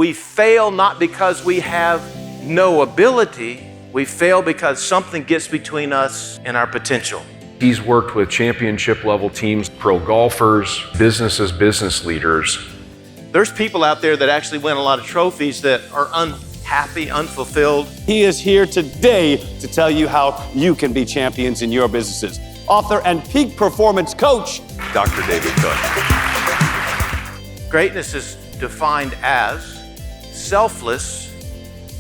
We fail not because we have no ability. We fail because something gets between us and our potential. He's worked with championship level teams, pro golfers, business leaders. There's people out there that actually win a lot of trophies that are unhappy, unfulfilled. He is here today to tell you how you can be champions in your businesses. Author and peak performance coach, Dr. David Cook. Greatness is defined as selfless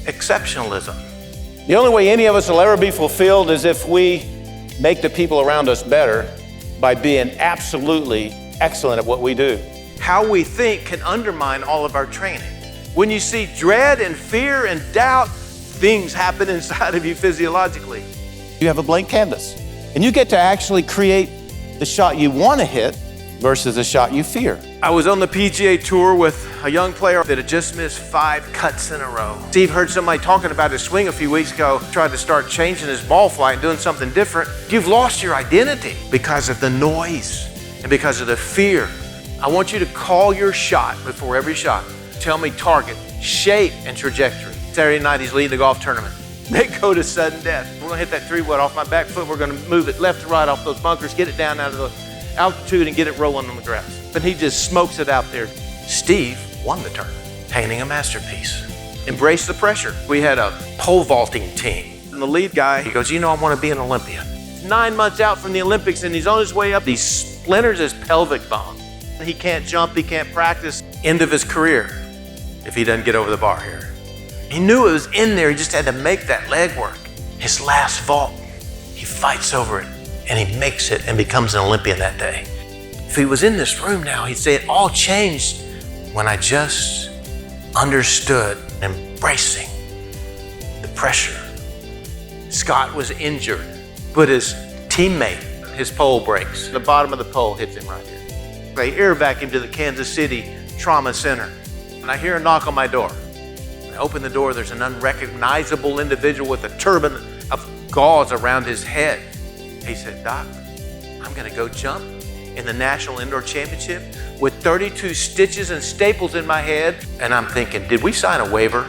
exceptionalism. The only way any of us will ever be fulfilled is if we make the people around us better by being absolutely excellent at what we do. How we think can undermine all of our training. When you see dread and fear and doubt, things happen inside of you physiologically. You have a blank canvas, and you get to actually create the shot you want to hit versus the shot you fear. I was on the PGA Tour with a young player that had just missed 5 cuts in a row. Steve heard somebody talking about his swing a few weeks ago, tried to start changing his ball flight and doing something different. You've lost your identity because of the noise and because of the fear. I want you to call your shot before every shot. Tell me target, shape, and trajectory. Saturday night, he's leading the golf tournament. They go to sudden death. We're gonna hit that 3-wood off my back foot. We're gonna move it left to right off those bunkers, get it down out of the altitude and get it rolling on the grass. But he just smokes it out there. Steve won the tournament, painting a masterpiece. Embrace the pressure. We had a pole vaulting team. And the lead guy, he goes, you know, I want to be an Olympian. 9 months out from the Olympics and he's on his way up. He splinters his pelvic bone. He can't jump, he can't practice. End of his career if he doesn't get over the bar here. He knew it was in there, he just had to make that leg work. His last vault, he fights over it and he makes it and becomes an Olympian that day. If he was in this room now, he'd say it all changed when I just understood embracing the pressure. Scott was injured, but his teammate, his pole breaks. The bottom of the pole hits him right here. They air vacuum to the Kansas City Trauma Center. And I hear a knock on my door. I open the door, there's an unrecognizable individual with a turban of gauze around his head. He said, Doc, I'm gonna go jump in the National Indoor Championship with 32 stitches and staples in my head. And I'm thinking, did we sign a waiver?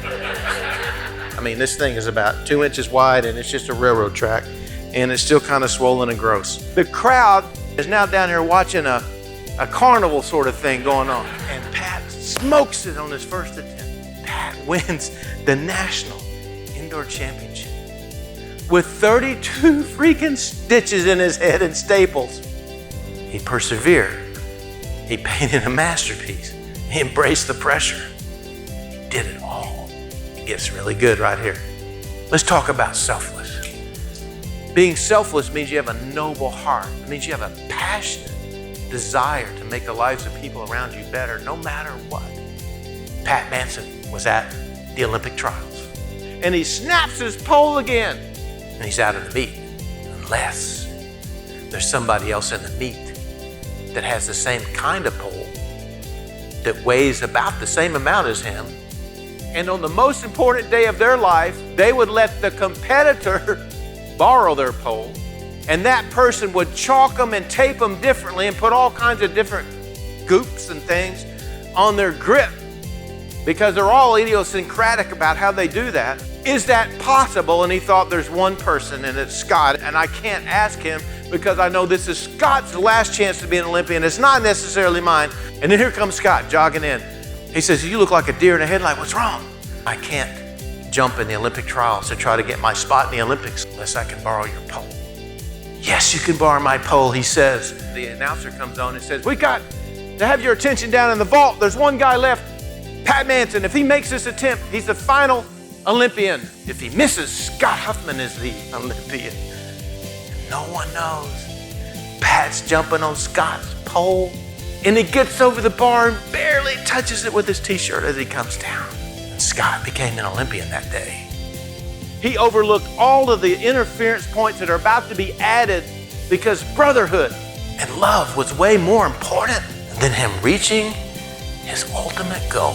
I mean, this thing is about 2 inches wide and it's just a railroad track and it's still kind of swollen and gross. The crowd is now down here watching a carnival sort of thing going on. And Pat smokes it on his first attempt. Pat wins the National Indoor Championship with 32 freaking stitches in his head and staples. He persevered. He painted a masterpiece. He embraced the pressure. He did it all. It gets really good right here. Let's talk about selfless. Being selfless means you have a noble heart. It means you have a passionate desire to make the lives of people around you better, no matter what. Pat Manson was at the Olympic trials, and he snaps his pole again, and he's out of the meet, unless there's somebody else in the meet that has the same kind of pole, that weighs about the same amount as him, and on the most important day of their life, they would let the competitor borrow their pole, and that person would chalk them and tape them differently and put all kinds of different goops and things on their grip because they're all idiosyncratic about how they do that. Is that possible? And he thought, there's one person and it's Scott, and I can't ask him because I know this is Scott's last chance to be an Olympian. It's not necessarily mine. And then here comes Scott jogging in. He says, you look like a deer in a headlight. What's wrong? I can't jump in the Olympic trials to try to get my spot in the Olympics unless I can borrow your pole. Yes, you can borrow my pole, he says. The announcer comes on and says, we got to have your attention down in the vault. There's one guy left, Pat Manson. If he makes this attempt, he's the final Olympian. If he misses, Scott Huffman is the Olympian. And no one knows. Pat's jumping on Scott's pole, and he gets over the bar and barely touches it with his t-shirt as he comes down. And Scott became an Olympian that day. He overlooked all of the interference points that are about to be added because brotherhood and love was way more important than him reaching his ultimate goal.